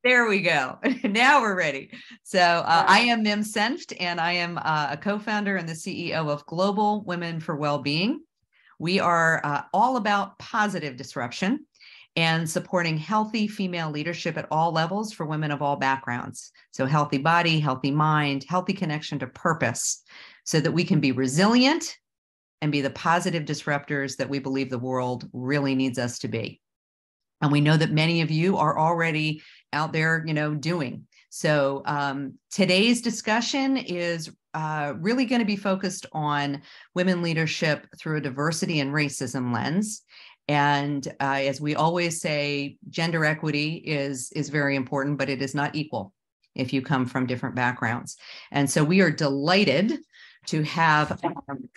There we go. Now we're ready. So I am Mim Senft, and I am a co-founder and the CEO of Global Women for Wellbeing. We are all about positive disruption and supporting healthy female leadership at all levels for women of all backgrounds. So healthy body, healthy mind, healthy connection to purpose, so that we can be resilient and be the positive disruptors that we believe the world really needs us to be. And we know that many of you are already out there, doing. So today's discussion is really going to be focused on women leadership through a diversity and racism lens. And as we always say, gender equity is very important, but it is not equal if you come from different backgrounds. And so we are delighted to have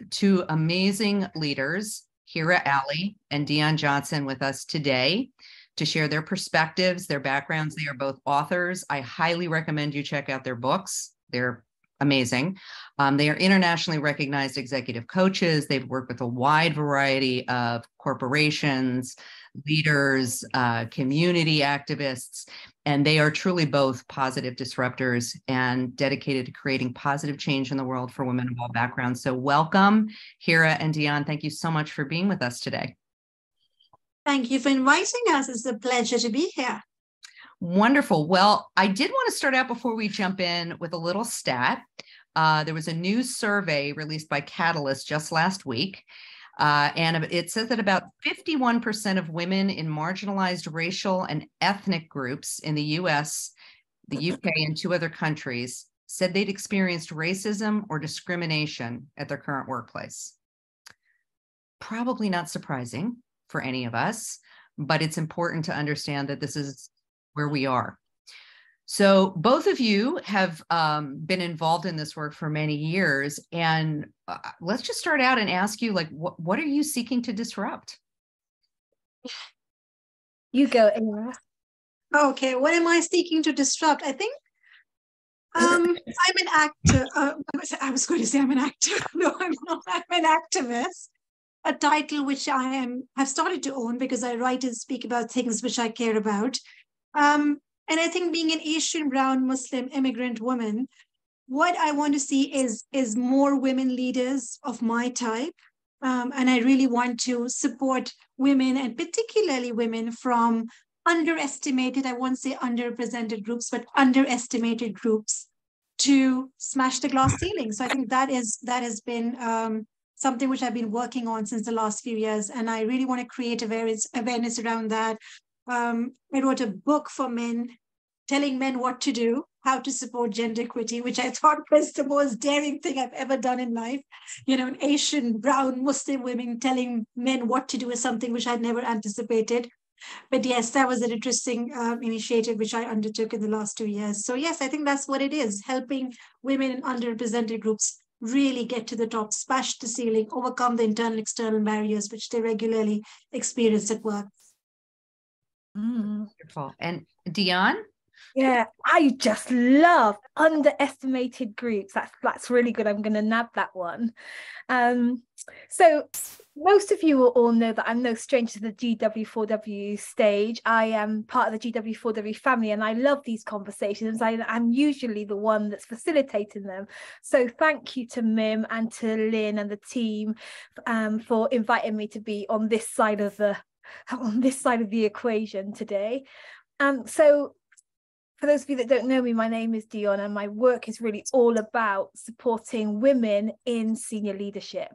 two amazing leaders, Hira and Dion Johnson, with us today to share their perspectives, their backgrounds. They are both authors. I highly recommend you check out their books. They're amazing. They are internationally recognized executive coaches. They've worked with a wide variety of corporations, leaders, community activists, and they are truly both positive disruptors and dedicated to creating positive change in the world for women of all backgrounds. So welcome, Hira and Dion. Thank you so much for being with us today. Thank you for inviting us. It's a pleasure to be here. Wonderful. Well, I did want to start out before we jump in with a little stat. There was a new survey released by Catalyst just last week. And it says that about 51% of women in marginalized racial and ethnic groups in the US, the UK, and 2 other countries said they'd experienced racism or discrimination at their current workplace. Probably not surprising for any of us, but it's important to understand that this is where we are. So both of you have been involved in this work for many years, and let's just start out and ask you, what are you seeking to disrupt? You go, Hira. Okay, what am I seeking to disrupt? I think I'm an actor. I was going to say I'm an actor. No, I'm not. I'm an activist. A title which have started to own because I write and speak about things which I care about. And I think being an Asian, brown, Muslim, immigrant woman, what I want to see is more women leaders of my type. And I really want to support women, and particularly women from underestimated, I won't say underrepresented groups, but underestimated groups, to smash the glass ceiling. So I think that has been something which I've been working on since the last few years. And I really want to create awareness around that. I wrote a book for men, telling men what to do, how to support gender equity, which I thought was the most daring thing I've ever done in life. An Asian, brown, Muslim women telling men what to do is something which I'd never anticipated. But yes, that was an interesting initiative which I undertook in the last 2 years. So yes, I think that's what it is, helping women in underrepresented groups really get to the top, smash the ceiling, overcome the internal and external barriers which they regularly experience at work. Wonderful. And Dion? Yeah, I just love underestimated groups. That's really good. I'm going to nab that one. So most of you will all know that I'm no stranger to the GW4W stage. I am part of the GW4W family, and I love these conversations. I'm usually the one that's facilitating them. So thank you to Mim and to Lynn and the team for inviting me to be on this side of the equation today. So for those of you that don't know me, my name is Dion, and my work is really all about supporting women in senior leadership.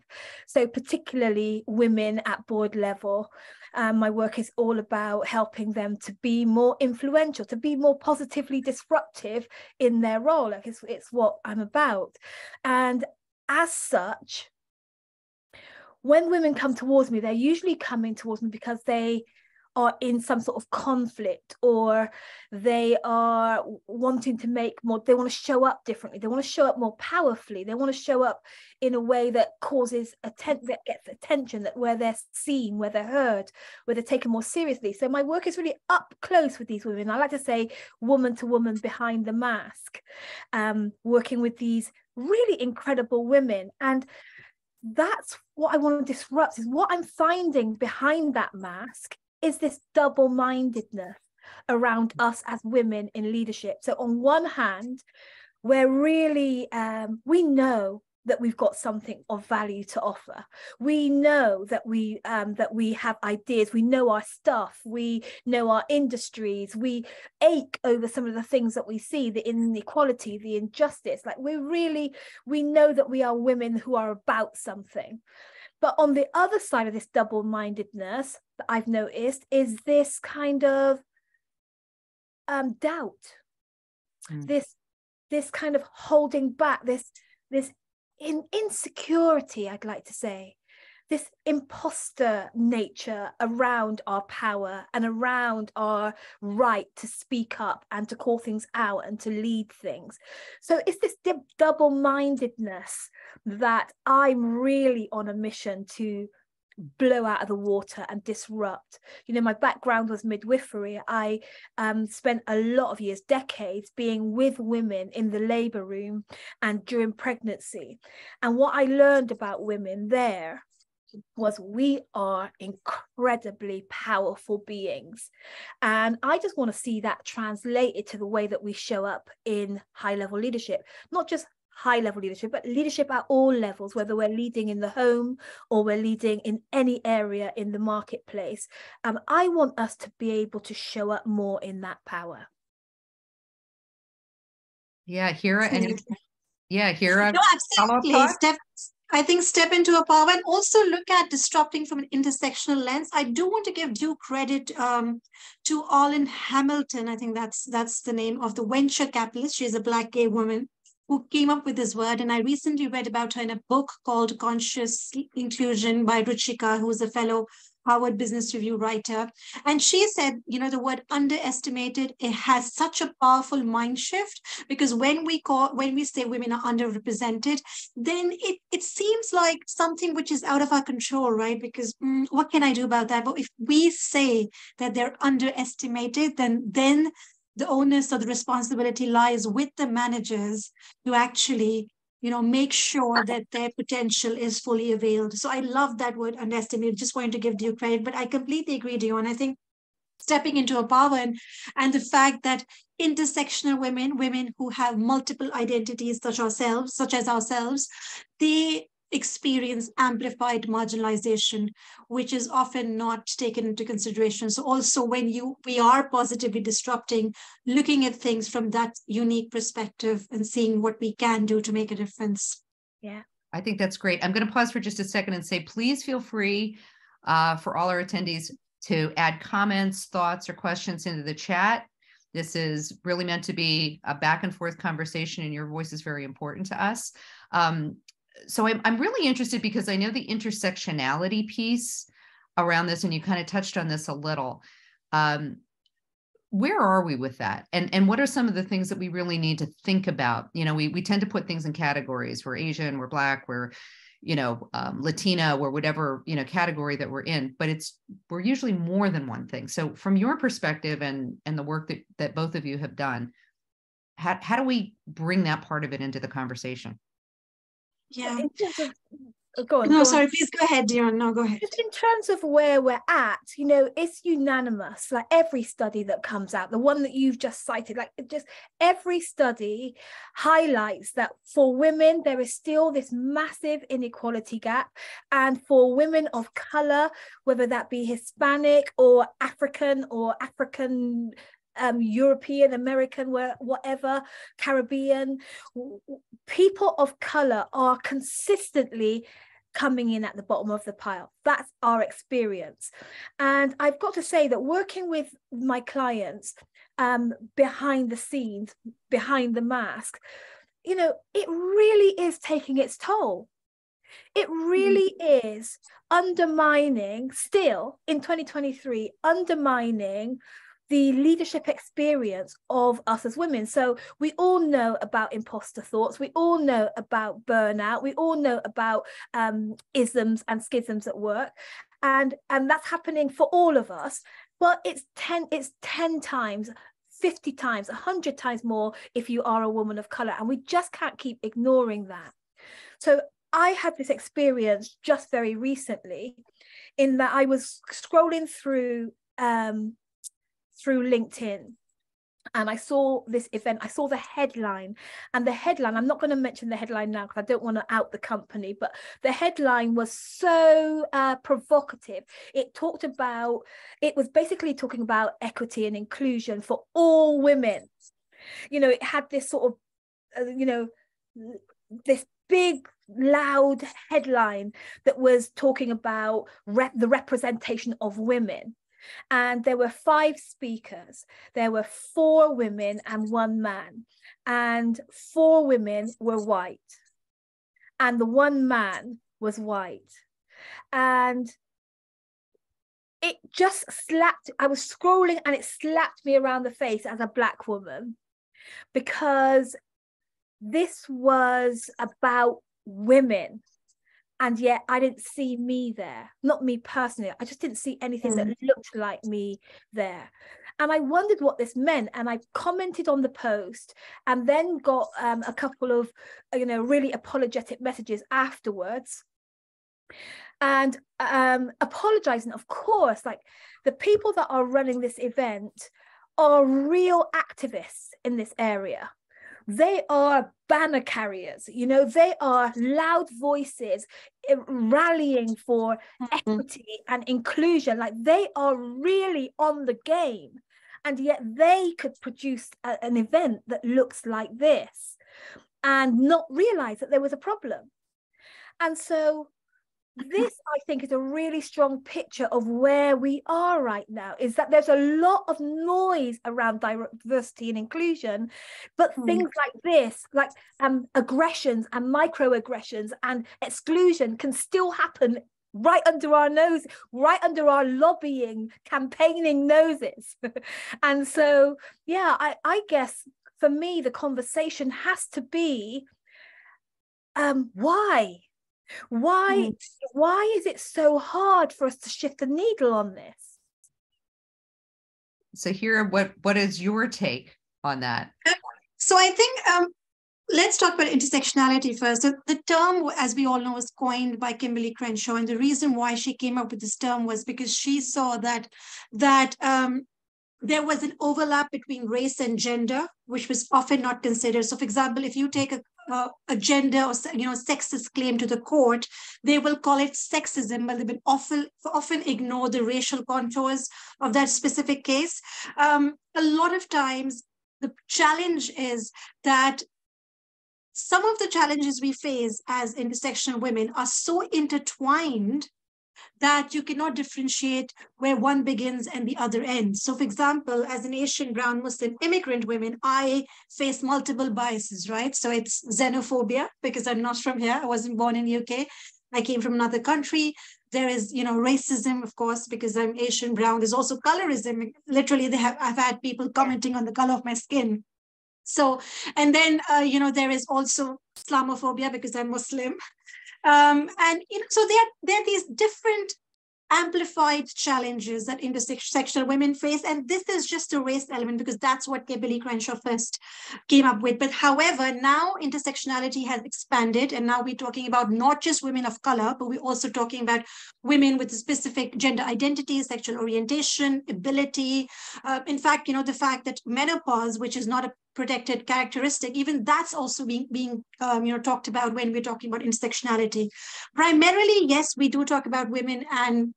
So particularly women at board level. My work is all about helping them to be more influential, to be more positively disruptive in their role. It's what I'm about. And as such, when women come towards me, they're usually coming towards me because they are in some sort of conflict, or they are wanting to make more, they want to show up differently, they want to show up more powerfully, they want to show up in a way that causes that gets attention, that where they're seen, where they're heard, where they're taken more seriously. So my work is really up close with these women. I like to say woman to woman behind the mask, working with these really incredible women. And that's what I want to disrupt, is what I'm finding behind that mask is this double-mindedness. around us as women in leadership. So on one hand, we're really, we know that we've got something of value to offer. We know that we have ideas. We know our stuff. We know our industries. We ache over some of the things that we see, the inequality, the injustice. Like we know that we are women who are about something. But on the other side of this double-mindedness that I've noticed is this kind of doubt, this kind of holding back, this insecurity, I'd like to say, this imposter nature around our power and around our right to speak up and to call things out and to lead things. So it's this double-mindedness that I'm really on a mission to blow out of the water and disrupt. You know, my background was midwifery. I spent a lot of years, decades, being with women in the labor room and during pregnancy. And what I learned about women there was we are incredibly powerful beings. And I just want to see that translated to the way that we show up in high-level leadership, not just high-level leadership, but leadership at all levels, whether we're leading in the home or we're leading in any area in the marketplace. I want us to be able to show up more in that power. Yeah, Hira, Hira. No, absolutely. I think step into a power and also look at disrupting from an intersectional lens. I do want to give due credit to Olin Hamilton. I think that's the name of the venture capitalist. She's a Black gay woman who came up with this word. And I recently read about her in a book called Conscious Inclusion by Ruchika, who is a fellow Harvard Business Review writer. And she said, you know, the word underestimated, it has such a powerful mind shift, because when we say women are underrepresented, then it seems like something which is out of our control, right? Because what can I do about that? But if we say that they're underestimated, then the onus or the responsibility lies with the managers to actually, you know, make sure that their potential is fully availed. So I love that word underestimated. Just wanted to give due credit, but I completely agree, Dion. I think stepping into a power and the fact that intersectional women who have multiple identities such as ourselves, they experience amplified marginalization, which is often not taken into consideration. So also when we are positively disrupting, looking at things from that unique perspective and seeing what we can do to make a difference. Yeah, I think that's great. I'm going to pause for just a second and say, please feel free for all our attendees to add comments, thoughts, or questions into the chat. This is really meant to be a back and forth conversation, and your voice is very important to us. So I'm really interested because I know the intersectionality piece around this, and you kind of touched on this a little. Where are we with that? And what are some of the things that we really need to think about? You know, we tend to put things in categories. We're Asian, we're Black, we're, you know, Latina, or whatever, you know, category that we're in, but we're usually more than one thing. So from your perspective and the work that both of you have done, how do we bring that part of it into the conversation? Yeah. In terms of, go on. Please go ahead, Dion. No, go ahead. Just in terms of where we're at, you know, it's unanimous. Like every study that comes out, the one that you've just cited, like just every study highlights that for women, there is still this massive inequality gap. And for women of color, whether that be Hispanic or African European, American, whatever, Caribbean, people of color are consistently coming in at the bottom of the pile. That's our experience. And I've got to say that working with my clients behind the scenes, behind the mask, you know, it really is taking its toll. It really is undermining, still in 2023, undermining the leadership experience of us as women. So we all know about imposter thoughts. We all know about burnout. We all know about isms and schisms at work. And that's happening for all of us. But it's 10 times, 50 times, 100 times more if you are a woman of color. And we just can't keep ignoring that. So I had this experience just very recently in that I was scrolling through through LinkedIn. And I saw this event, I saw the headline, and the headline, I'm not going to mention the headline now because I don't want to out the company, but the headline was so provocative. It was basically talking about equity and inclusion for all women. You know, it had this sort of, this big, loud headline that was talking about the representation of women. And there were 5 speakers. There were 4 women and 1 man. And 4 women were white. And the 1 man was white. And it just I was scrolling and it slapped me around the face as a Black woman, because this was about women. And yet I didn't see me there, not me personally. I just didn't see anything that looked like me there. And I wondered what this meant. And I commented on the post and then got a couple of, really apologetic messages afterwards. And apologizing, of course, like the people that are running this event are real activists in this area. They are banner carriers, they are loud voices rallying for equity and inclusion. Like, they are really on the game, and yet they could produce an event that looks like this and not realize that there was a problem. And so this, I think, is a really strong picture of where we are right now, is that there's a lot of noise around diversity and inclusion, but things like this, like aggressions and micro-aggressions and exclusion can still happen right under our nose, right under our lobbying, campaigning noses. And so, yeah, I guess for me, the conversation has to be, why? Why is it so hard for us to shift the needle on this? So Hira, what is your take on that? So I think let's talk about intersectionality first. So the term, as we all know, was coined by Kimberly Crenshaw, and the reason why she came up with this term was because she saw that there was an overlap between race and gender, which was often not considered. So, for example, if you take a gender or sexist claim to the court, they will call it sexism, but they will often ignore the racial contours of that specific case. A lot of times, the challenge is that some of the challenges we face as intersectional women are so intertwined that you cannot differentiate where one begins and the other ends. So, for example, as an Asian brown Muslim immigrant woman, I face multiple biases, right? So it's xenophobia, because I'm not from here. I wasn't born in the UK. I came from another country. There is, racism, of course, because I'm Asian brown. There's also colorism. Literally, I've had people commenting on the color of my skin. So, and then, there is also Islamophobia because I'm Muslim. So there are these different amplified challenges that intersectional women face. And this is just a race element because that's what Kimberly Crenshaw first came up with. But however, now intersectionality has expanded, and now we're talking about not just women of color, but we're also talking about women with a specific gender identity, sexual orientation, ability. In fact, the fact that menopause, which is not a protected characteristic, even that's also being talked about when we're talking about intersectionality. Primarily, yes, we do talk about women and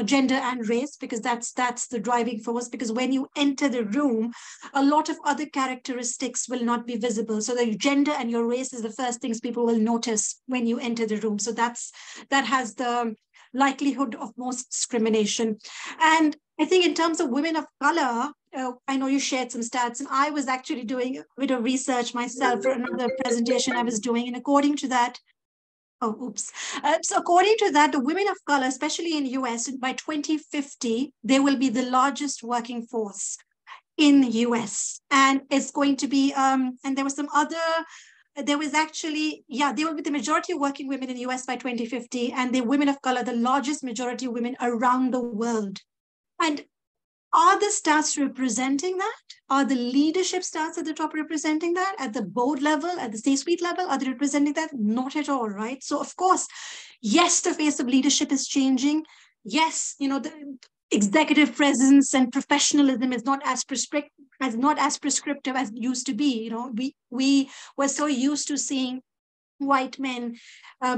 gender and race, because that's the driving force, because when you enter the room, a lot of other characteristics will not be visible. So the gender and your race is the first things people will notice when you enter the room. So that has the likelihood of most discrimination. And I think in terms of women of color, I know you shared some stats, and I was actually doing a bit of research myself for another presentation I was doing. And according to that, so according to that, the women of color, especially in US, by 2050, they will be the largest working force in the US. And it's going to be, and there was some other, there was actually, they will be the majority of working women in the US by 2050, and the women of color, the largest majority of women around the world. And are the stats representing that? Are the leadership stats at the top representing that? At the board level, at the C-suite level, are they representing that? Not at all, right? So of course, yes, the face of leadership is changing. Yes, executive presence and professionalism is not as prescriptive as it used to be. We were so used to seeing white men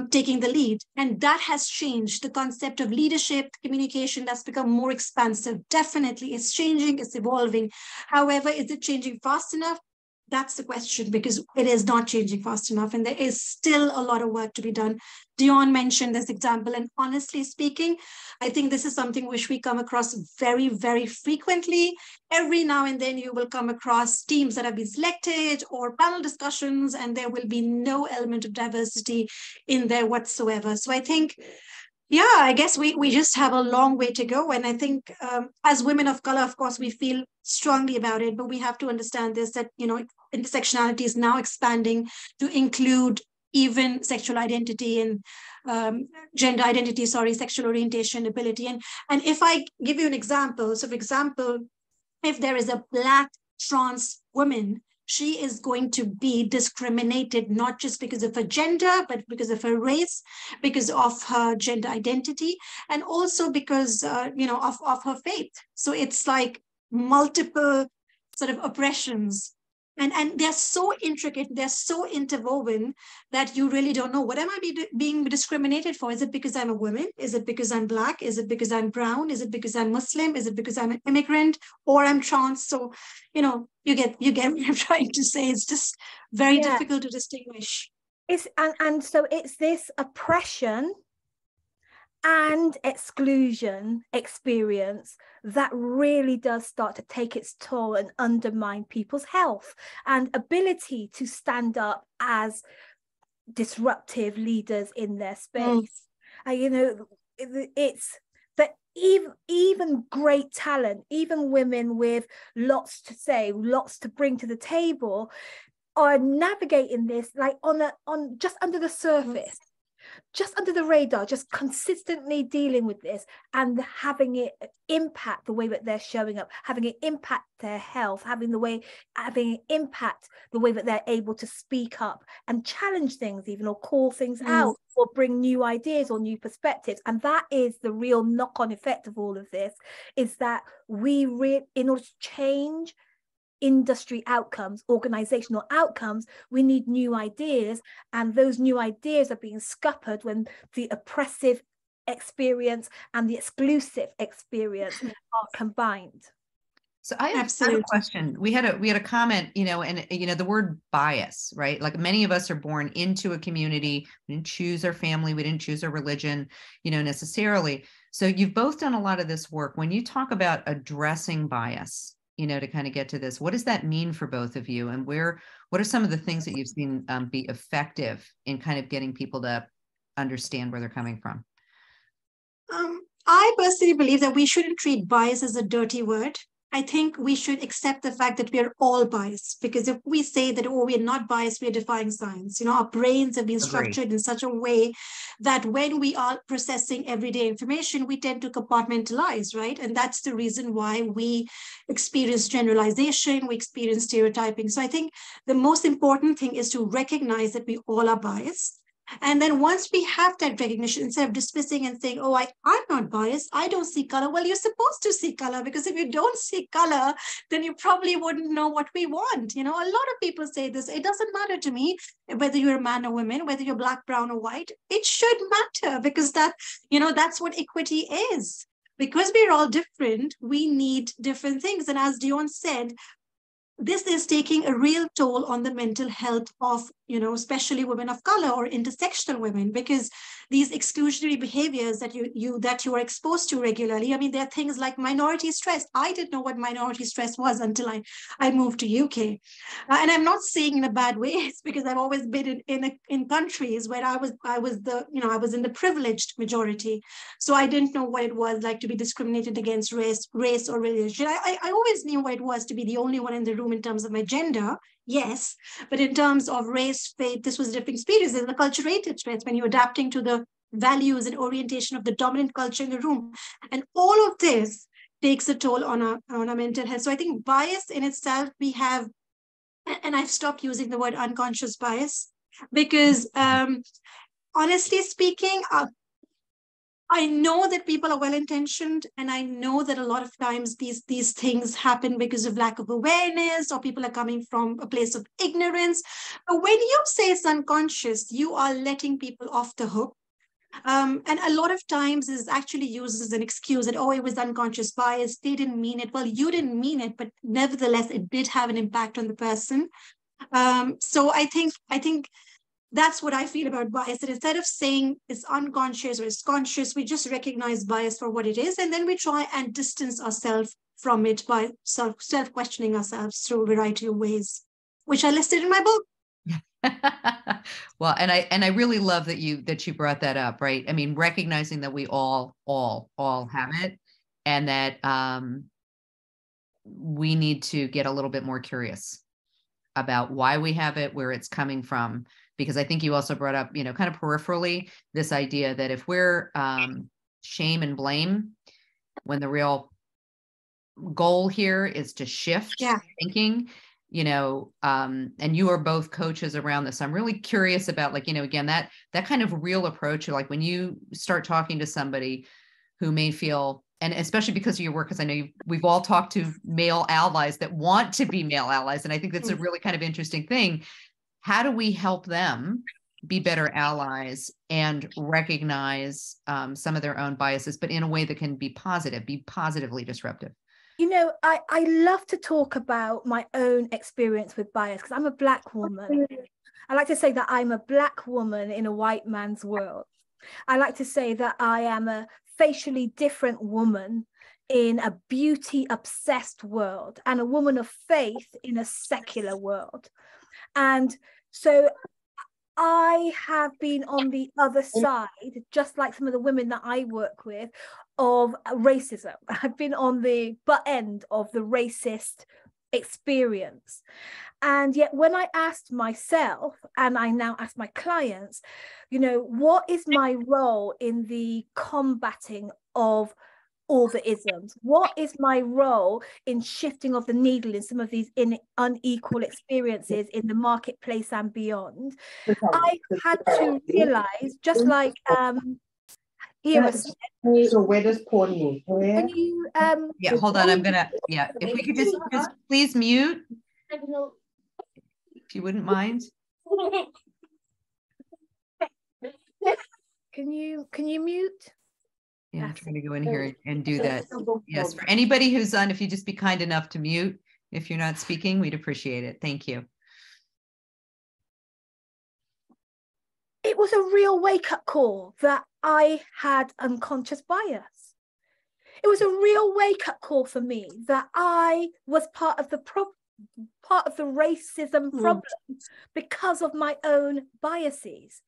taking the lead, and that has changed. The concept of leadership, communication, that's become more expansive. Definitely, it's changing, it's evolving. However, is it changing fast enough? That's the question, because it is not changing fast enough, and there is still a lot of work to be done. Dion mentioned this example, and honestly speaking, I think this is something which we come across very, very frequently. Every now and then you will come across teams that have been selected or panel discussions, and there will be no element of diversity in there whatsoever. So I think, yeah, I guess we just have a long way to go. And I think as women of color, of course, we feel strongly about it, but we have to understand this, that, intersectionality is now expanding to include even sexual identity and gender identity, sexual orientation, ability. And if I give you an example, so for example, if there is a Black trans woman, she is going to be discriminated not just because of her gender, but because of her race, because of her gender identity, and also because, of her faith. So it's like multiple sort of oppressions. And they're so intricate, they're so interwoven that you really don't know, what am I being discriminated for? Is it because I'm a woman? Is it because I'm Black? Is it because I'm brown? Is it because I'm Muslim? Is it because I'm an immigrant, or I'm trans? So, you get what I'm trying to say. It's just very difficult to distinguish. And so it's this oppression and exclusion experience that really does start to take its toll and undermine people's health and ability to stand up as disruptive leaders in their space. It's that even great talent, even women with lots to say, lots to bring to the table, are navigating this like on just under the surface. Just under the radar, just consistently dealing with this and having it impact the way that they're showing up, having it impact their health, having it impact the way that they're able to speak up and challenge things even, or call things out, or bring new ideas or new perspectives. And that is the real knock-on effect of all of this, is that in order to change industry outcomes, organizational outcomes, we need new ideas, and those new ideas are being scuppered when the oppressive experience and the exclusive experience are combined. So I have a question. We had a comment, and the word bias, right? Like, many of us are born into a community. We didn't choose our family. We didn't choose our religion, necessarily. So you've both done a lot of this work. When you talk about addressing bias, to kind of get to this, what does that mean for both of you? And what are some of the things that you've seen be effective in kind of getting people to understand where they're coming from? I personally believe that we shouldn't treat bias as a dirty word. I think we should accept the fact that we are all biased, because if we say that, we are not biased, we are defying science. Our brains have been structured in such a way that when we are processing everyday information, we tend to compartmentalize, right? And that's the reason why we experience generalization, we experience stereotyping. So I think the most important thing is to recognize that we all are biased. And then once we have that recognition, instead of dismissing and saying, I'm not biased, I don't see color. Well, you're supposed to see color, because if you don't see color, then you probably wouldn't know what we want. A lot of people say this, it doesn't matter to me whether you're a man or woman, whether you're Black, brown, or white. It should matter, because that's what equity is. Because we're all different, we need different things. And as Dion said, this is taking a real toll on the mental health of, especially women of color or intersectional women, because these exclusionary behaviors that you are exposed to regularly. I mean, there are things like minority stress. I didn't know what minority stress was until I moved to UK, and I'm not saying in a bad way. It's because I've always been in countries where I was in the privileged majority, so I didn't know what it was like to be discriminated against race or religion. I always knew what it was to be the only one in the room in terms of my gender. Yes, but in terms of race, faith, this was a different experience. There's a acculturated stress when you're adapting to the values and orientation of the dominant culture in the room. And all of this takes a toll on our mental health. So I think bias in itself, we have, and I've stopped using the word unconscious bias, because honestly speaking, I know that people are well-intentioned, and I know that a lot of times these things happen because of lack of awareness, or people are coming from a place of ignorance. But when you say it's unconscious, you are letting people off the hook. And a lot of times is actually used as an excuse that, oh, it was unconscious bias. They didn't mean it. Well, you didn't mean it, but nevertheless, it did have an impact on the person. So I think that's what I feel about bias, that instead of saying it's unconscious or it's conscious, we just recognize bias for what it is. And then we try and distance ourselves from it by self-questioning ourselves through a variety of ways, which I listed in my book. Well, and I really love that you brought that up, right? I mean, recognizing that we all have it, and that we need to get a little bit more curious about why we have it, where it's coming from. Because I think you also brought up, kind of peripherally, this idea that if we're shame and blame, when the real goal here is to shift thinking, and you are both coaches around this. I'm really curious about, again, that kind of real approach, like when you start talking to somebody who may feel, and especially because of your work, because I know we've all talked to male allies that want to be male allies. And I think that's a really kind of interesting thing. How do we help them be better allies and recognize some of their own biases, but in a way that can be positive, be positively disruptive? I love to talk about my own experience with bias because I'm a Black woman. I like to say that I'm a Black woman in a white man's world. I like to say that I am a facially different woman in a beauty-obsessed world and a woman of faith in a secular world. And so I have been on the other side, just like some of the women that I work with, of racism. I've been on the butt end of the racist experience. And yet when I asked myself, and I now ask my clients, what is my role in the combating of all the isms? What is my role in shifting of the needle in some of these unequal experiences in the marketplace and beyond? I had to realize, just like Hira said, so where does porn move? can you Hold on, I'm gonna, if we could just please mute, if you wouldn't mind. Can you mute? Yeah, I'm trying to go in here and do that. Yes, for anybody who's on, if you just be kind enough to mute if you're not speaking, we'd appreciate it. Thank you. It was a real wake-up call that I had unconscious bias. It was a real wake-up call for me that I was part of the racism problem because of my own biases.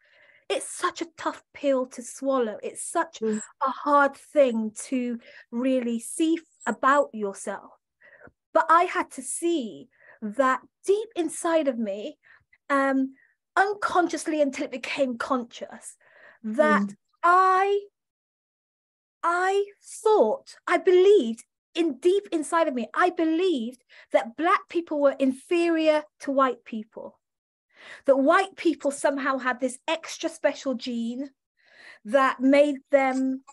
It's such a tough pill to swallow. It's such a hard thing to really see about yourself. But I had to see that deep inside of me, unconsciously until it became conscious, that I believed deep inside of me, I believed that Black people were inferior to white people. That white people somehow had this extra special gene that made them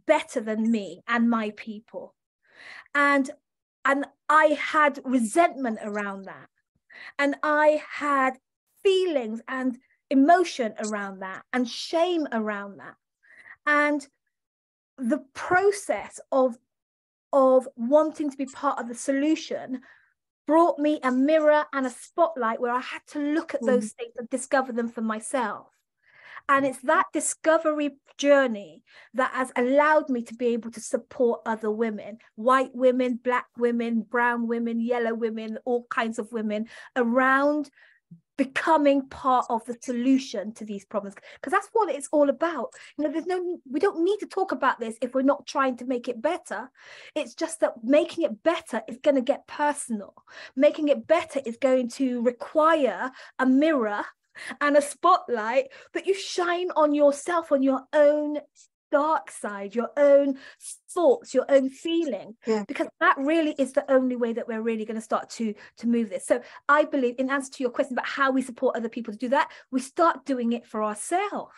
better than me and my people. And I had resentment around that. And I had feelings and emotion around that and shame around that. And the process of wanting to be part of the solution brought me a mirror and a spotlight where I had to look at those things and discover them for myself. And it's that discovery journey that has allowed me to be able to support other women, white women, Black women, brown women, yellow women, all kinds of women around becoming part of the solution to these problems, because that's what it's all about. We don't need to talk about this if we're not trying to make it better. It's just that making it better is going to get personal. Making it better is going to require a mirror and a spotlight that you shine on yourself, on your own dark side, your own thoughts, your own feeling, because that really is the only way that we're really going to start to move this. So I believe, in answer to your question about how we support other people to do that, we start doing it for ourselves.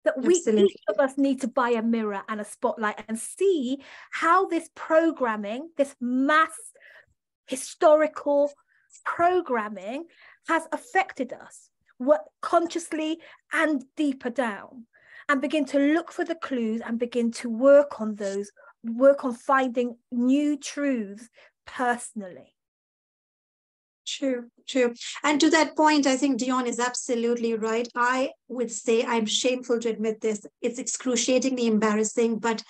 that Absolutely. each of us need to buy a mirror and a spotlight and see how this programming, this mass historical programming has affected us, what consciously and deeper down, and begin to look for the clues and begin to work on those, work on finding new truths personally. True, true. And to that point, I think Dion is absolutely right. I would say, I'm shameful to admit this, it's excruciatingly embarrassing, but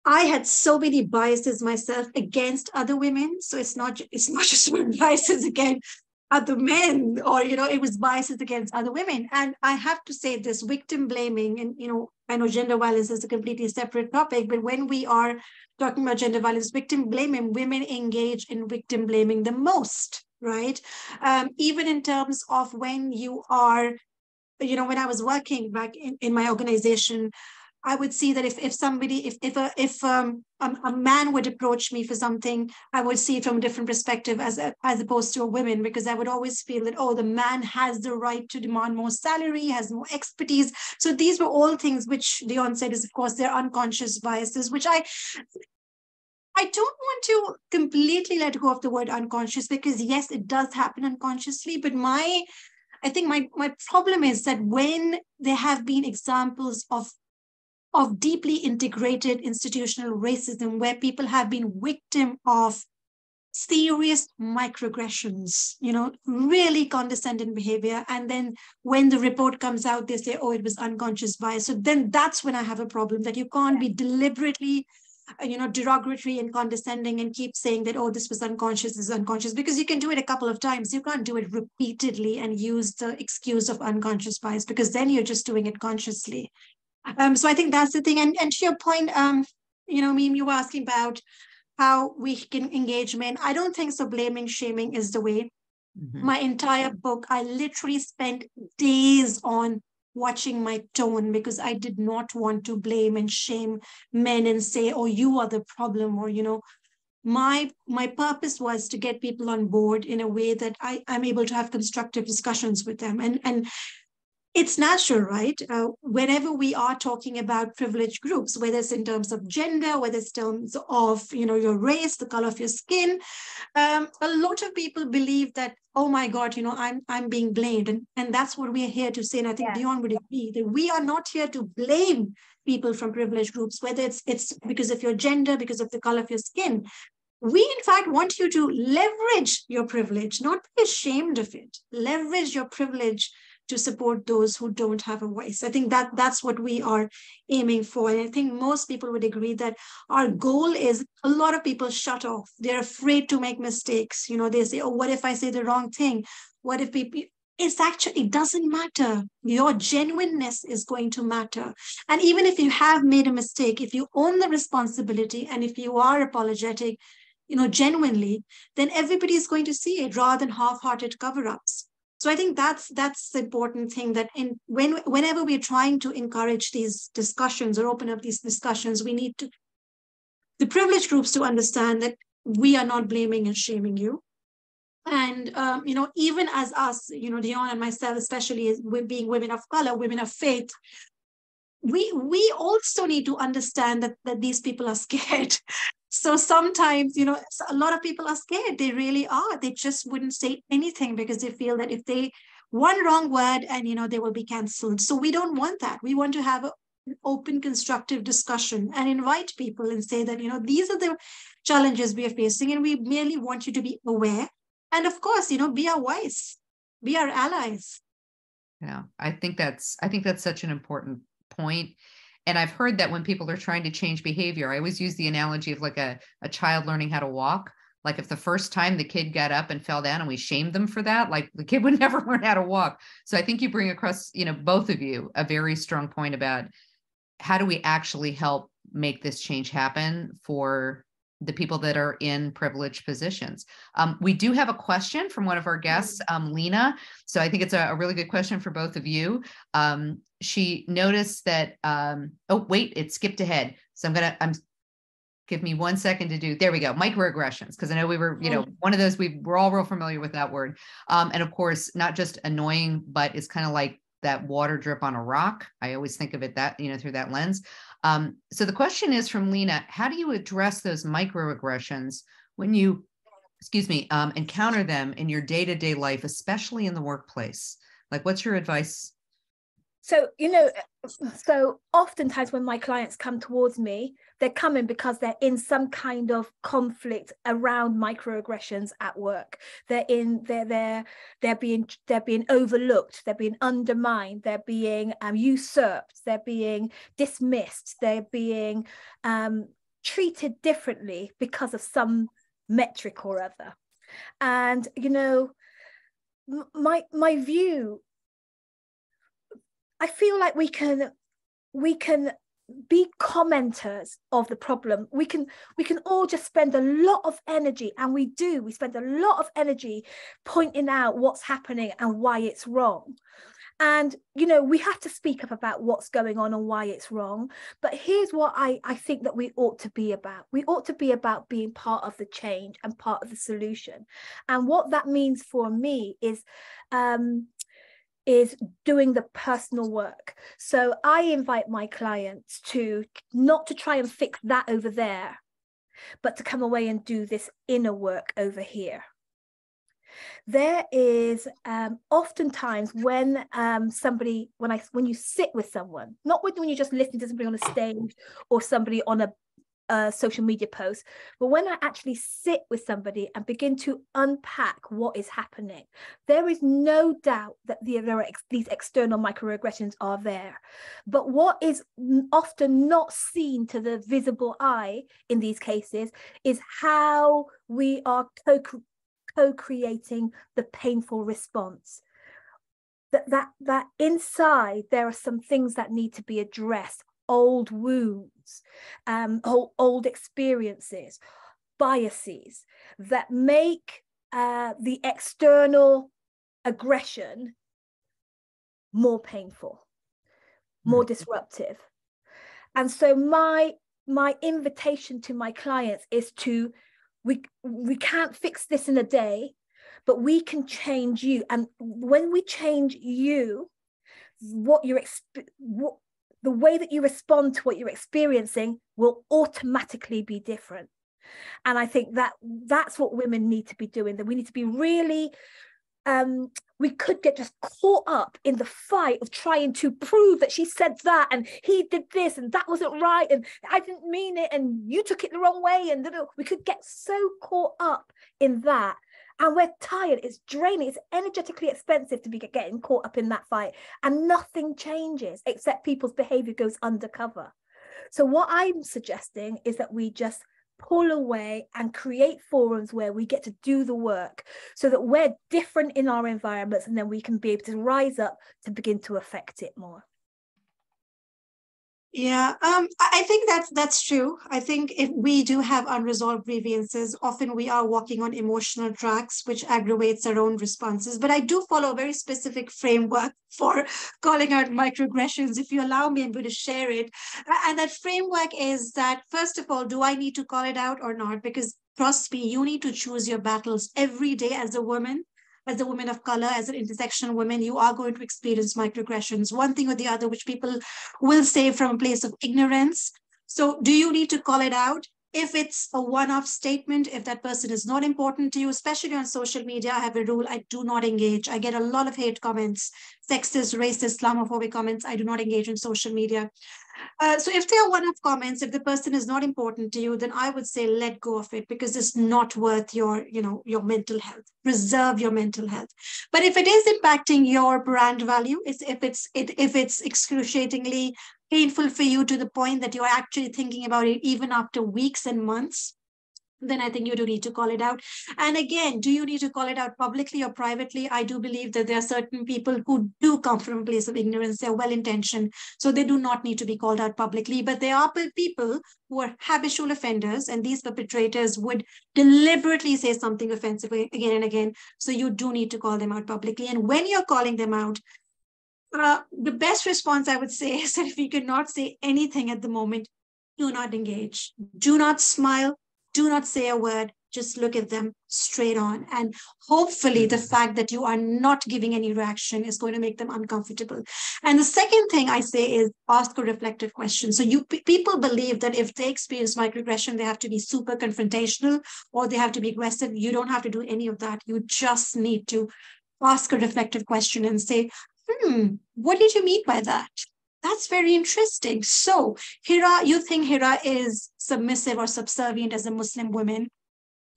I had so many biases myself against other women. So it's not just biases against other men, or it was biases against other women. And I have to say this victim blaming, and I know gender violence is a completely separate topic, but when we are talking about gender violence, victim blaming, women engage in victim blaming the most, right? Even in terms of when you are, when I was working back in my organization, I would see that if somebody, if a man would approach me for something, I would see it from a different perspective as opposed to a woman, because I would always feel that, oh, the man has the right to demand more salary, has more expertise. So these were all things which Dion said is, of course, their unconscious biases, which I don't want to completely let go of the word unconscious, because yes, it does happen unconsciously. But I think my problem is that when there have been examples of deeply integrated institutional racism, where people have been victim of serious microaggressions, really condescending behavior. And then when the report comes out, they say, oh, it was unconscious bias. So then that's when I have a problem, that you can't be deliberately, derogatory and condescending and keep saying that, oh, this was unconscious, this is unconscious, because you can do it a couple of times. You can't do it repeatedly and use the excuse of unconscious bias, because then you're just doing it consciously. So I think that's the thing. And to your point, Meme, you were asking about how we can engage men. I don't think so. Blaming, shaming is the way. Mm-hmm. My entire book, I literally spent days on watching my tone, because I did not want to blame and shame men and say, oh, you are the problem, or, my purpose was to get people on board in a way that I'm able to have constructive discussions with them. And it's natural, right? Whenever we are talking about privileged groups, whether it's in terms of gender, whether it's in terms of, your race, the color of your skin, a lot of people believe that, oh my God, I'm being blamed. And that's what we are here to say. And I think Dion would agree that we are not here to blame people from privileged groups, whether it's because of your gender, because of the color of your skin. We, in fact, want you to leverage your privilege, not be ashamed of it. Leverage your privilege to support those who don't have a voice. I think that's what we are aiming for. And I think most people would agree that our goal is, a lot of people shut off. They're afraid to make mistakes. They say, oh, what if I say the wrong thing? What if people... it doesn't matter. Your genuineness is going to matter. And even if you have made a mistake, if you own the responsibility, and if you are apologetic, genuinely, then everybody is going to see it, rather than half-hearted cover-ups. So I think that's the important thing, that whenever we're trying to encourage these discussions or open up these discussions, we need the privileged groups to understand that we are not blaming and shaming you. And, even as us, Dion and myself, especially as being women of color, women of faith, we also need to understand that these people are scared. So sometimes, a lot of people are scared. They really are. They just wouldn't say anything, because they feel that if they one wrong word and, they will be canceled. So we don't want that. We want to have an open, constructive discussion and invite people and say that, these are the challenges we are facing, and we merely want you to be aware. And of course, be our voice, be our allies. Yeah, I think that's such an important point. And I've heard that when people are trying to change behavior, I always use the analogy of like a child learning how to walk. Like if the first time the kid got up and fell down and we shamed them for that, like the kid would never learn how to walk. So I think you bring across, both of you, a very strong point about how do we actually help make this change happen for the people that are in privileged positions. We do have a question from one of our guests, Lena. So I think it's a really good question for both of you. She noticed that, oh, wait, it skipped ahead. So give me 1 second to do, there we go, microaggressions, because I know we were, one of those, we're all real familiar with that word. And of course, not just annoying, but it's kind of like that water drip on a rock. I always think of it that, through that lens. So the question is from Lena, how do you address those microaggressions when you, encounter them in your day-to-day life, especially in the workplace? Like, what's your advice? So, so oftentimes when my clients come towards me, they're coming because they're in some kind of conflict around microaggressions at work. They're being overlooked, they're being undermined, they're being usurped, they're being dismissed, they're being treated differently because of some metric or other. And my view, I feel like we can be commenters of the problem. We can all just spend a lot of energy, and we spend a lot of energy pointing out what's happening and why it's wrong. And, we have to speak up about what's going on and why it's wrong. But here's what I think that we ought to be about. We ought to be about being part of the change and part of the solution. And what that means for me is doing the personal work. So I invite my clients to not to try and fix that over there, but to come away and do this inner work over here. There is oftentimes when when you sit with someone, not when you just listen to somebody on a stage or somebody on a social media post, but when I actually sit with somebody and begin to unpack what is happening, there is no doubt that these external microaggressions are there. But what is often not seen to the visible eye in these cases is how we are co-creating the painful response. That inside there are some things that need to be addressed. Old wounds, old experiences, biases that make the external aggression more painful, more disruptive. And so my invitation to my clients is to, we can't fix this in a day, but we can change you. And when we change you, the way that you respond to what you're experiencing will automatically be different. And I think that's what women need to be doing, that we need to be really, we could get just caught up in the fight of trying to prove that she said that and he did this and that wasn't right and I didn't mean it and you took it the wrong way. And we could get so caught up in that. And we're tired, it's draining, it's energetically expensive to be getting caught up in that fight. And nothing changes except people's behavior goes undercover. So what I'm suggesting is that we just pull away and create forums where we get to do the work so that we're different in our environments, and then we can be able to rise up to begin to affect it more. Yeah, I think that's true. I think if we do have unresolved grievances, often we are walking on emotional tracks, which aggravates our own responses. But I do follow a very specific framework for calling out microaggressions. If you allow me, I'm going to share it. And that framework is that, first of all, do I need to call it out or not? Because trust me, you need to choose your battles every day as a woman. As a woman of color, as an intersectional woman, you are going to experience microaggressions, one thing or the other, which people will say from a place of ignorance. So do you need to call it out? If it's a one-off statement, if that person is not important to you, especially on social media, I have a rule, I do not engage. I get a lot of hate comments, sexist, racist, Islamophobic comments. I do not engage in social media. So if they are one-off comments, if the person is not important to you, then I would say let go of it, because it's not worth your mental health. Preserve your mental health. But if it is impacting your brand value, if it's excruciatingly painful for you to the point that you're actually thinking about it even after weeks and months, then I think you do need to call it out. And again, do you need to call it out publicly or privately? I do believe that there are certain people who do come from a place of ignorance. They're well-intentioned, so they do not need to be called out publicly. But there are people who are habitual offenders, and these perpetrators would deliberately say something offensive again and again. So you do need to call them out publicly. And when you're calling them out, the best response I would say is that if you cannot say anything at the moment, do not engage. Do not smile. Do not say a word. just look at them straight on. And hopefully the fact that you are not giving any reaction is going to make them uncomfortable. And the second thing I say is ask a reflective question. So people believe that if they experience microaggression, they have to be super confrontational or they have to be aggressive. You don't have to do any of that. You just need to ask a reflective question and say, what did you mean by that? That's very interesting. So Hira, you think Hira is submissive or subservient as a Muslim woman?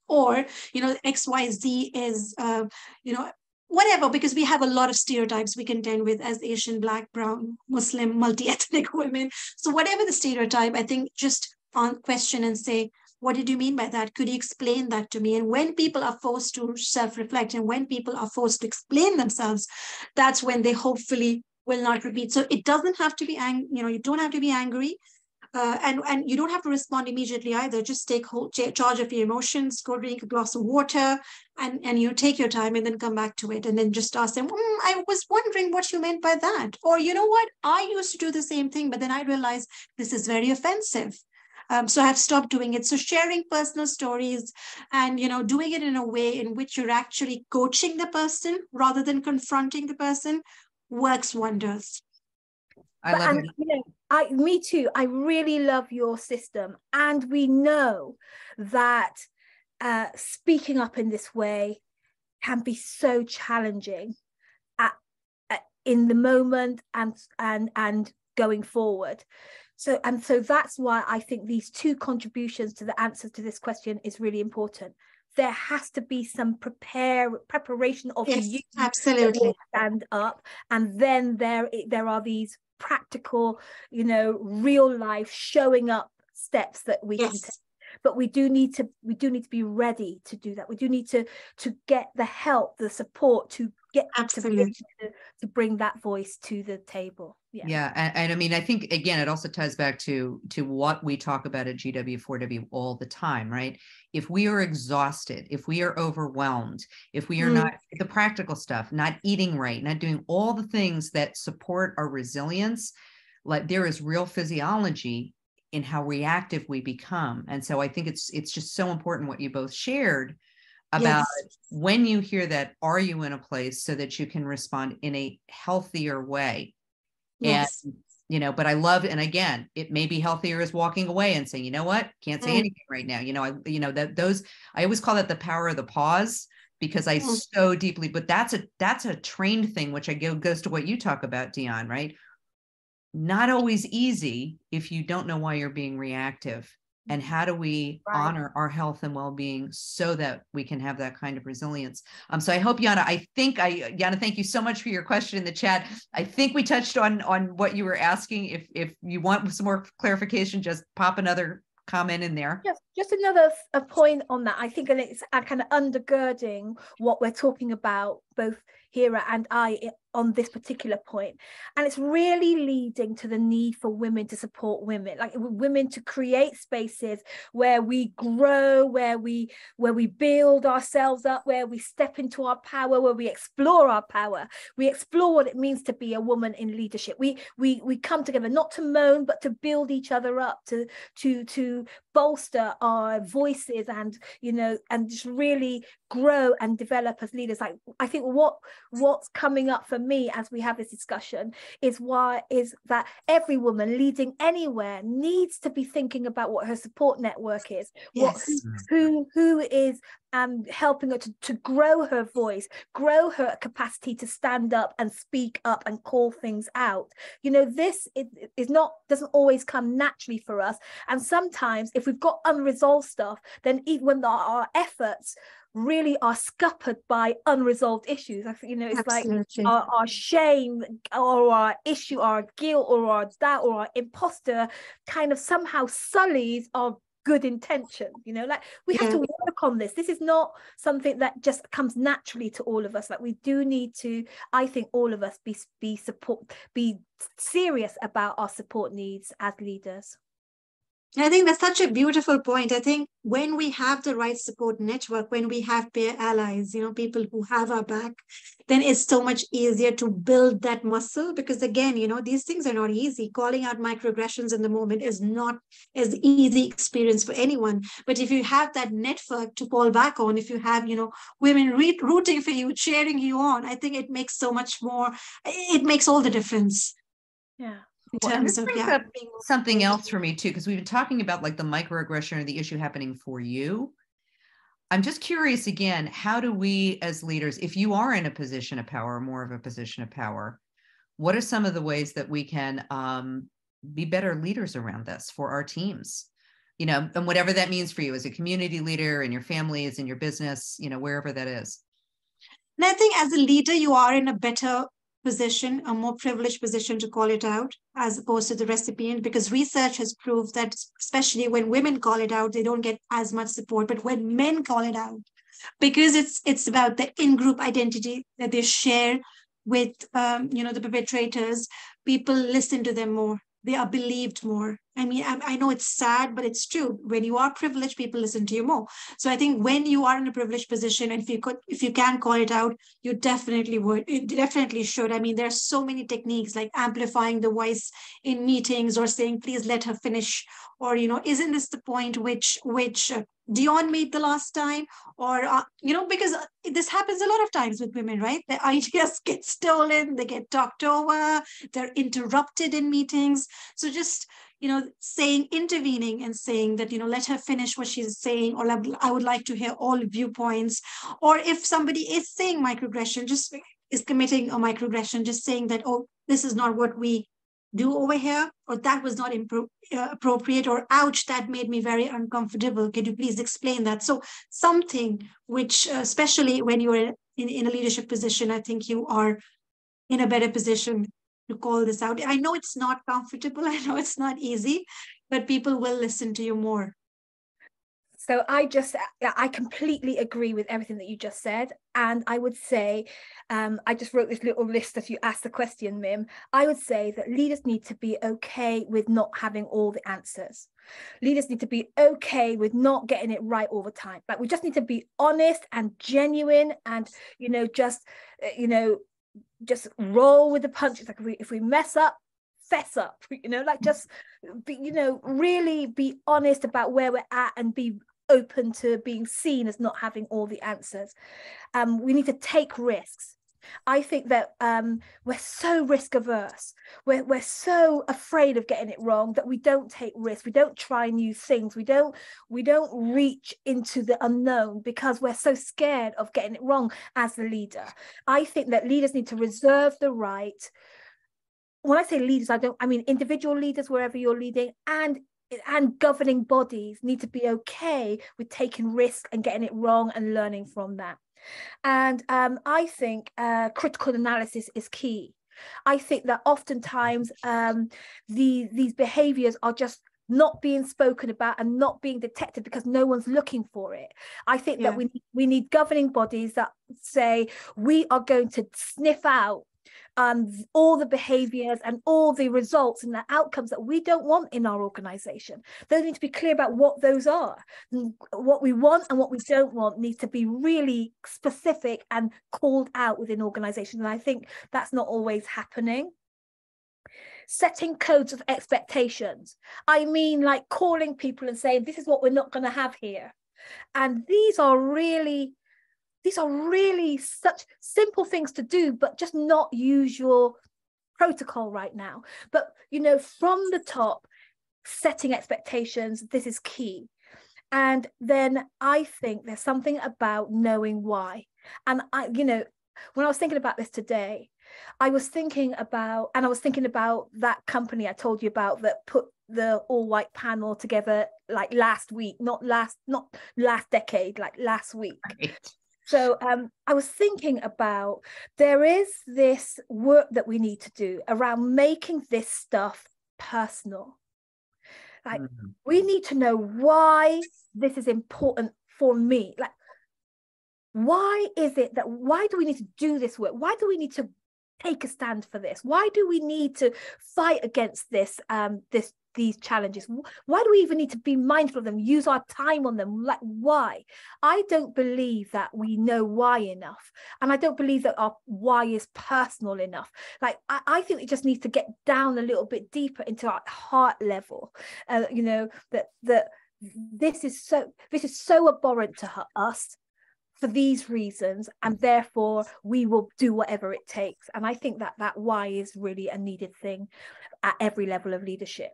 Or, XYZ is, whatever, because we have a lot of stereotypes we contend with as Asian, Black, Brown, Muslim, multi-ethnic women. So whatever the stereotype, I think just question and say, what did you mean by that? Could you explain that to me? And when people are forced to self-reflect and when people are forced to explain themselves, that's when they hopefully will not repeat. So it doesn't have to be, you don't have to be angry. And you don't have to respond immediately either. Just take charge of your emotions, go drink a glass of water, and you take your time and then come back to it. And then just ask them, I was wondering what you meant by that. Or, you know what, I used to do the same thing, but then I realized this is very offensive. So I've stopped doing it. So sharing personal stories and, doing it in a way in which you're actually coaching the person rather than confronting the person works wonders. I love it. Me too. I really love your system. And we know that speaking up in this way can be so challenging in the moment and going forward. So that's why I think these two contributions to the answer to this question is really important. There has to be some preparation of you absolutely stand up, and then there are these practical, real life showing up steps that we can take. But we do need to be ready to do that. We do need to get the help, the support to get to bring that voice to the table. Yeah. And I mean, I think, again, it also ties back to what we talk about at GW4W all the time, right? If we are exhausted, if we are overwhelmed, if we are not the practical stuff, not eating right, not doing all the things that support our resilience, like there is real physiology in how reactive we become. And so I think it's just so important what you both shared about when you hear that, are you in a place so that you can respond in a healthier way? Yes. And, but I love, and again, it may be healthier as walking away and saying, you know what, can't say anything right now. I always call that the power of the pause, because I so deeply, but that's a trained thing, which goes to what you talk about, Dion, right? Not always easy if you don't know why you're being reactive. And how do we honor our health and well-being so that we can have that kind of resilience? So I hope, Yana, Yana, thank you so much for your question in the chat. I think we touched on what you were asking. If you want some more clarification, just pop another comment in there. Yes, just another point on that. I think, and it's kind of undergirding what we're talking about, both Hira and I, on this particular point. And it's really leading to the need for women to support women, like women to create spaces where we grow, where we build ourselves up, where we step into our power, where we explore our power. We explore what it means to be a woman in leadership. We come together not to moan, but to build each other up, to bolster our voices, and and just really grow and develop as leaders. Like, I think what's coming up for me as we have this discussion is that every woman leading anywhere needs to be thinking about what her support network is, who is helping her to grow her voice, grow her capacity to stand up and speak up and call things out. This doesn't always come naturally for us, and sometimes if we've got unresolved stuff, then even when our efforts really are scuppered by unresolved issues. I think, it's Absolutely. Like our shame or our issue, our guilt or our doubt or our imposter kind of somehow sullies our good intention. Like we have to work on this. This is not something that just comes naturally to all of us. Like we do need to, I think, all of us be serious about our support needs as leaders. I think that's such a beautiful point. I think when we have the right support network, when we have peer allies, people who have our back, then it's so much easier to build that muscle. Because again, these things are not easy. Calling out microaggressions in the moment is not as easy experience for anyone. But if you have that network to fall back on, if you have, women rooting for you, cheering you on, I think it makes so much more, it makes all the difference. Yeah. In Well, terms this of, brings up something else for me too, because we've been talking about like the microaggression or the issue happening for you. I'm just curious again, how do we as leaders, if you are in a position of power, more of a position of power, what are some of the ways that we can be better leaders around this for our teams? And whatever that means for you as a community leader, in your families, in your business, wherever that is. And I think as a leader, you are in a better position, a more privileged position to call it out as opposed to the recipient, because research has proved that especially when women call it out, they don't get as much support. But when men call it out, because it's about the in-group identity that they share with the perpetrators, people listen to them more. They are believed more. I mean, I know it's sad, but it's true. When you are privileged, people listen to you more. So I think when you are in a privileged position, and if you can call it out, you definitely would. You definitely should. I mean, there are so many techniques like amplifying the voice in meetings, or saying, "Please let her finish," or "Isn't this the point which Dion made the last time?" Or because this happens a lot of times with women, right? The ideas get stolen, they get talked over, they're interrupted in meetings. So just intervening and saying that, let her finish what she's saying, or I would like to hear all viewpoints. Or if somebody is saying microaggression, just is committing a microaggression, just saying that, "Oh, this is not what we do over here," or "That was not appropriate," or "Ouch, that made me very uncomfortable. Can you please explain that?" So something which, especially when you're in a leadership position, I think you are in a better position to call this out. I know it's not comfortable. I know it's not easy, but people will listen to you more. So I completely agree with everything that you just said. And I would say, I just wrote this little list as you asked the question, Mim. I would say that leaders need to be okay with not having all the answers. Leaders need to be okay with not getting it right all the time. Like, we just need to be honest and genuine, and, just roll with the punches. Like, if we mess up, fess up, just be, really be honest about where we're at, and be open to being seen as not having all the answers. We need to take risks. I think that we're so risk averse. We're so afraid of getting it wrong that we don't take risks. We don't try new things. We don't reach into the unknown because we're so scared of getting it wrong as the leader. I think that leaders need to reserve the right. When I say leaders, I mean individual leaders, wherever you're leading, and governing bodies need to be okay with taking risks and getting it wrong and learning from that. And I think critical analysis is key. I think that oftentimes these behaviors are just not being spoken about and not being detected because no one's looking for it. I think that we need governing bodies that say, we are going to sniff out all the behaviors and all the results and the outcomes that we don't want in our organization. They need to be clear about what those are. What we want and what we don't want needs to be really specific and called out within organizations. And I think that's not always happening. Setting codes of expectations. I mean, like calling people and saying, this is what we're not going to have here. And these are really such simple things to do, but just not usual protocol right now. But, from the top, setting expectations, this is key. And then I think there's something about knowing why. And when I was thinking about this today, I was thinking about that company I told you about that put the all-white panel together like last week, not last decade, like last week. Right. So I was thinking about, there is this work that we need to do around making this stuff personal. Like, we need to know why this is important for me. Like, why do we need to do this work? Why do we need to take a stand for this? Why do we need to fight against this these challenges? Why do we even need to be mindful of them, use our time on them? Like, why? I don't believe that we know why enough. And I don't believe that our why is personal enough. Like, I think it just needs to get down a little bit deeper into our heart level. You know, that this is so abhorrent to us for these reasons, and therefore we will do whatever it takes. And I think that why is really a needed thing at every level of leadership.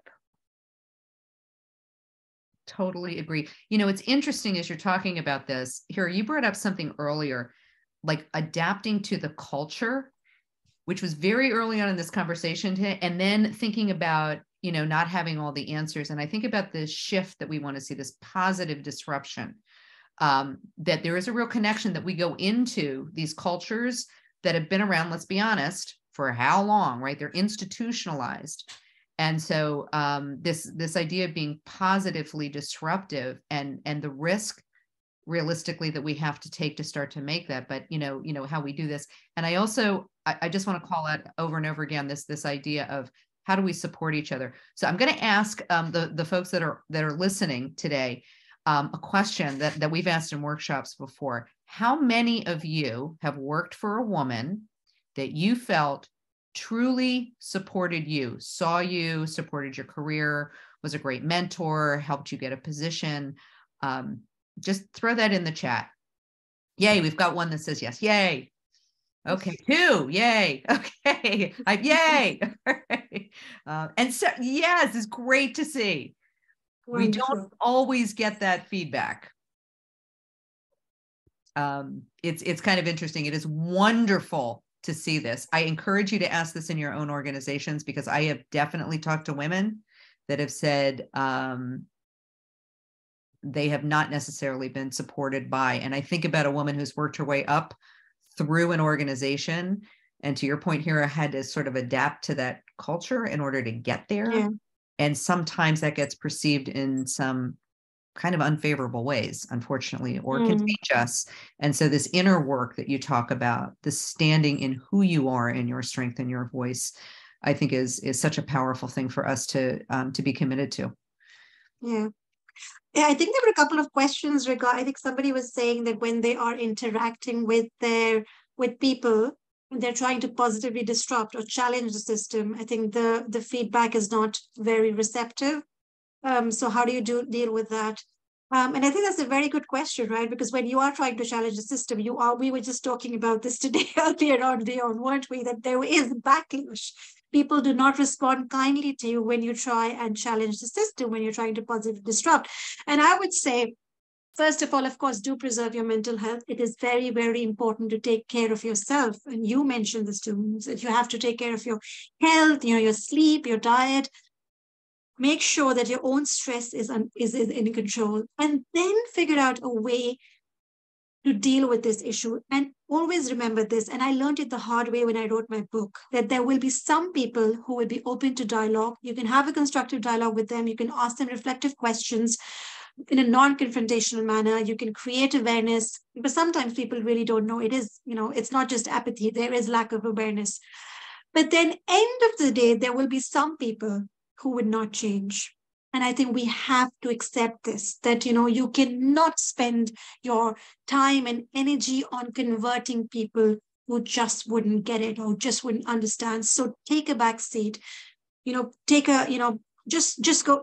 Totally agree. You know, it's interesting as you're talking about this, Hira, you brought up something earlier, like adapting to the culture, which was very early on in this conversation today, and then thinking about, you know, not having all the answers. And I think about this shift that we want to see, this positive disruption, that there is a real connection that we go into these cultures that have been around, let's be honest, for how long, right? They're institutionalized. And so this idea of being positively disruptive and the risk realistically that we have to take to start to make that, but you know how we do this. And I also, I just want to call out over and over again, this idea of how do we support each other? So I'm going to ask the folks that are listening today a question that we've asked in workshops before. How many of you have worked for a woman that you felt truly supported you, saw you, supported your career, was a great mentor, helped you get a position? Just throw that in the chat. Yay, we've got one that says yes. Yay. Okay, 2, yay. Okay, yay. All right. And so, yes, it's great to see. Wonderful. We don't always get that feedback. It's kind of interesting. It is wonderful to see this. I encourage you to ask this in your own organizations, because I have definitely talked to women that have said they have not necessarily been supported by, and I think about a woman who's worked her way up through an organization, and to your point, Hira, had to sort of adapt to that culture in order to get there. Yeah. And sometimes that gets perceived in some kind of unfavorable ways, unfortunately, or can teach us. And so this inner work that you talk about, the standing in who you are and your strength and your voice, I think is such a powerful thing for us to be committed to. Yeah. Yeah, I think there were a couple of questions I think somebody was saying that when they are interacting with people, when they're trying to positively disrupt or challenge the system, I think the feedback is not very receptive. So how do you deal with that? And I think that's a very good question, right? Because when you are trying to challenge the system, we were just talking about this today earlier on, Dion, weren't we? That there is backlash. People do not respond kindly to you when you try and challenge the system, when you're trying to positively disrupt. And I would say, first of all, of course, do preserve your mental health. It is very, very important to take care of yourself. And you mentioned this too, that you have to take care of your health, your sleep, your diet. Make sure that your own stress is in control, and then figure out a way to deal with this issue. And always remember this, and I learned it the hard way when I wrote my book, that there will be some people who will be open to dialogue. You can have a constructive dialogue with them. You can ask them reflective questions in a non-confrontational manner. You can create awareness, but sometimes people really don't know. It is, it's not just apathy. There is lack of awareness. But then end of the day, there will be some people who would not change. And I think we have to accept this, that, you cannot spend your time and energy on converting people who just wouldn't get it or just wouldn't understand. So take a back seat, just go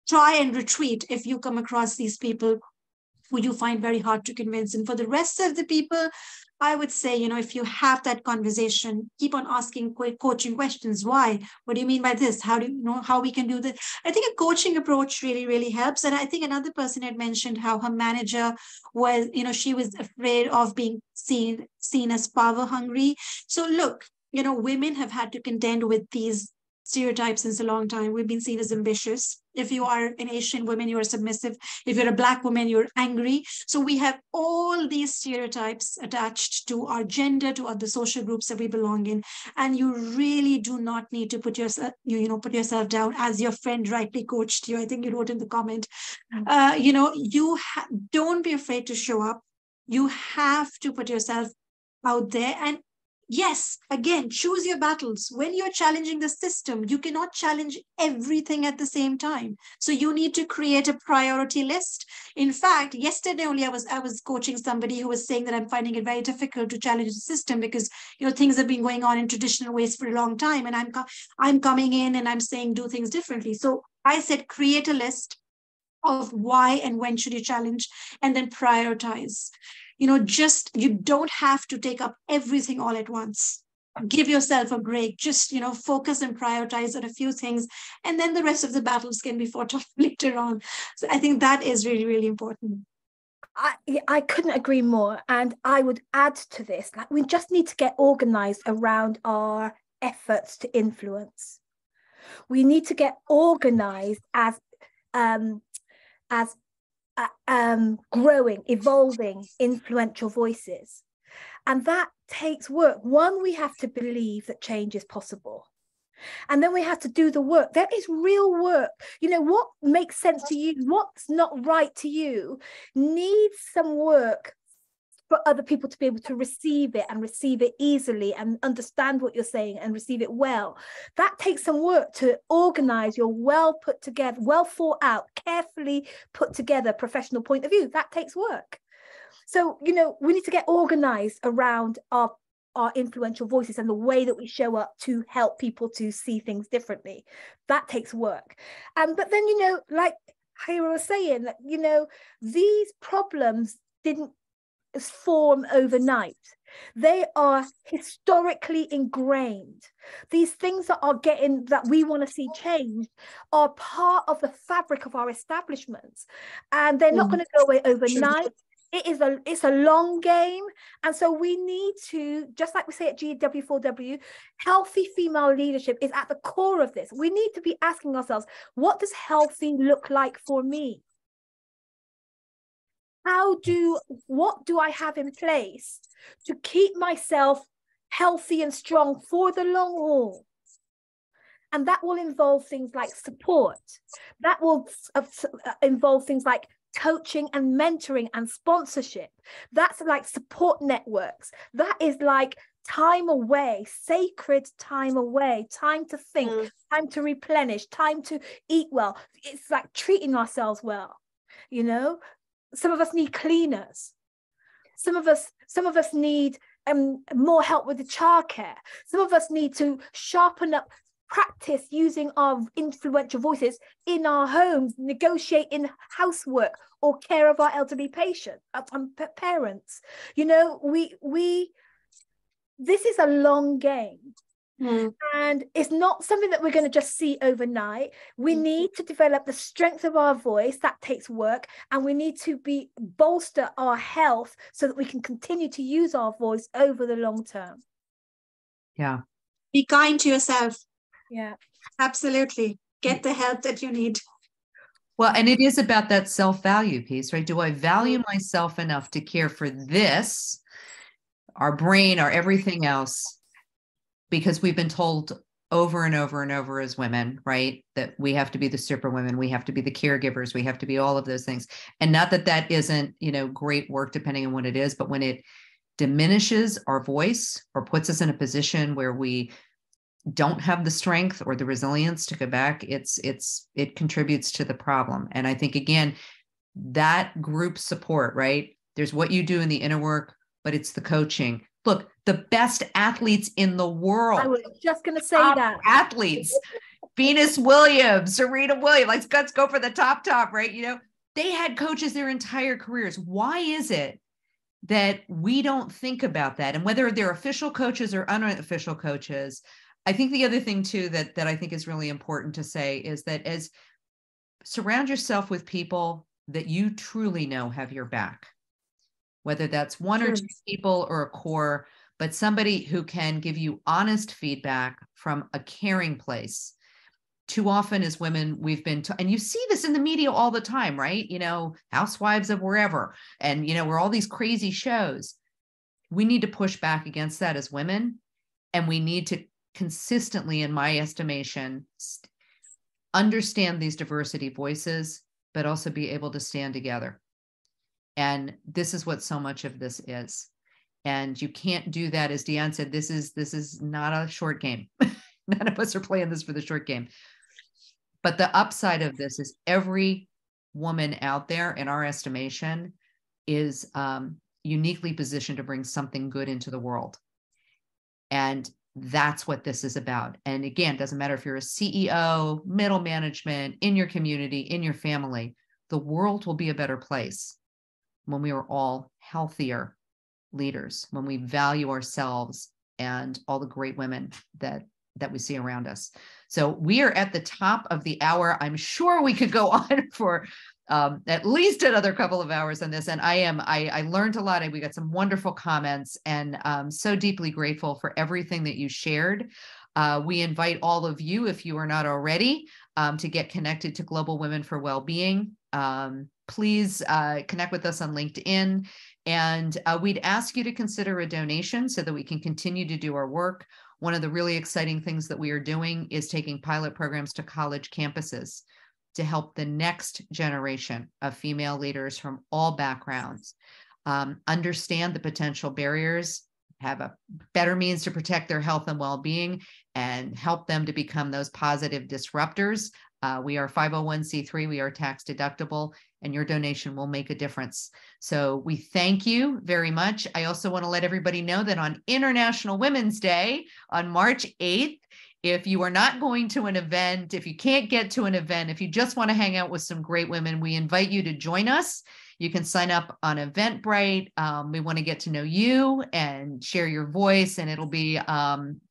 try and retreat if you come across these people who you find very hard to convince. And for the rest of the people, I would say, if you have that conversation, keep on asking coaching questions. Why? What do you mean by this? How do you know how we can do this? I think a coaching approach really, really helps. And I think another person had mentioned how her manager was, she was afraid of being seen as power hungry. So look, women have had to contend with these stereotypes since a long time. We've been seen as ambitious. If you are an Asian woman, you are submissive. If you're a Black woman, you're angry. So we have all these stereotypes attached to our gender, to other social groups that we belong in. And you really do not need to put yourself down, as your friend rightly coached you. I think you wrote in the comment. Don't be afraid to show up. You have to put yourself out there. And yes, again, choose your battles. When you're challenging the system, you cannot challenge everything at the same time. So you need to create a priority list. In fact, yesterday only I was coaching somebody who was saying that I'm finding it very difficult to challenge the system because things have been going on in traditional ways for a long time, and I'm coming in and I'm saying do things differently. So I said create a list of why and when should you challenge, and then prioritize. You don't have to take up everything all at once. Give yourself a break. Just, focus and prioritize on a few things, and then the rest of the battles can be fought off later on. So I think that is really, really important. I couldn't agree more. And I would add to this, like, we just need to get organized around our efforts to influence. We need to get organized as growing, evolving, influential voices. And that takes work. One, we have to believe that change is possible. And then we have to do the work. There is real work. What makes sense to you, what's not right to you, needs some work for other people to be able to receive it and receive it easily and understand what you're saying and receive it well. That takes some work to organize your well put together, well thought out, carefully put together professional point of view. That takes work. So, we need to get organized around our influential voices and the way that we show up to help people to see things differently. That takes work. But then, like Hira was saying, these problems didn't form overnight. They are historically ingrained. These things that we want to see changed are part of the fabric of our establishments, and they're not going to go away overnight. It's a long game, and so we need to, just like we say at GW4W, healthy female leadership is at the core of this. We need to be asking ourselves, what does healthy look like for me? What do I have in place to keep myself healthy and strong for the long haul? And that will involve things like support. That will involve things like coaching and mentoring and sponsorship. That's like support networks. That is like time away, sacred time away, time to think, time to replenish, time to eat well. It's like treating ourselves well, Some of us need cleaners. Some of us need more help with the childcare. Some of us need to sharpen up, practice using our influential voices in our homes, negotiate in housework or care of our elderly parents. This is a long game. And it's not something that we're going to just see overnight. We need to develop the strength of our voice. That takes work. And we need to bolster our health so that we can continue to use our voice over the long term. Yeah. Be kind to yourself. Yeah. Absolutely. Get the help that you need. Well, and it is about that self-value piece, right? Do I value myself enough to care for this, our brain, our everything else? Because we've been told over and over and over as women, right, that we have to be the superwomen, we have to be the caregivers, we have to be all of those things. And not that isn't, great work depending on what it is, but when it diminishes our voice or puts us in a position where we don't have the strength or the resilience to go back, it contributes to the problem. And I think, again, that group support, right? There's what you do in the inner work, but it's the coaching. Look, the best athletes in the world. I was just going to say that. Athletes, Venus Williams, Serena Williams, let's go for the top, right? They had coaches their entire careers. Why is it that we don't think about that? And whether they're official coaches or unofficial coaches, I think the other thing too that I think is really important to say is that surround yourself with people that you truly know have your back. Whether that's one or two people or a core, but somebody who can give you honest feedback from a caring place. Too often as women, we've been, and you see this in the media all the time, right? Housewives of wherever, and, we're all these crazy shows. We need to push back against that as women. And we need to consistently, in my estimation, understand these diversity voices, but also be able to stand together. And this is what so much of this is. And you can't do that. As Dion said, this is not a short game. None of us are playing this for the short game. But the upside of this is every woman out there, in our estimation, is uniquely positioned to bring something good into the world. And that's what this is about. And again, it doesn't matter if you're a CEO, middle management, in your community, in your family, the world will be a better place when we are all healthier leaders, when we value ourselves and all the great women that we see around us. So we are at the top of the hour. I'm sure we could go on for at least another couple of hours on this. And I learned a lot, and we got some wonderful comments, and so deeply grateful for everything that you shared. We invite all of you, if you are not already, to get connected to Global Women for Wellbeing. Please connect with us on LinkedIn. And we'd ask you to consider a donation so that we can continue to do our work. One of the really exciting things that we are doing is taking pilot programs to college campuses to help the next generation of female leaders from all backgrounds understand the potential barriers, have a better means to protect their health and well-being, and help them to become those positive disruptors. We are 501c3, we are tax deductible, and your donation will make a difference. So we thank you very much. I also want to let everybody know that on International Women's Day, on March 8th, if you are not going to an event, if you can't get to an event, if you just want to hang out with some great women, we invite you to join us. You can sign up on Eventbrite. We want to get to know you and share your voice, and it'll be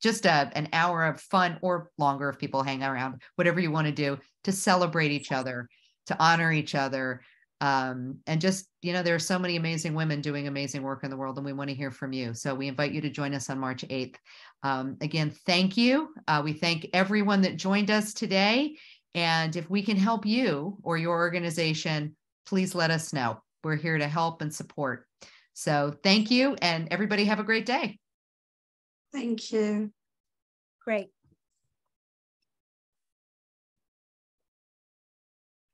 just an hour of fun, or longer if people hang around, whatever you want to do, to celebrate each other, to honor each other. And just, there are so many amazing women doing amazing work in the world, and we want to hear from you. So we invite you to join us on March 8th. Again, thank you. We thank everyone that joined us today. And if we can help you or your organization, please let us know. We're here to help and support. So thank you, and everybody have a great day. Thank you. Great.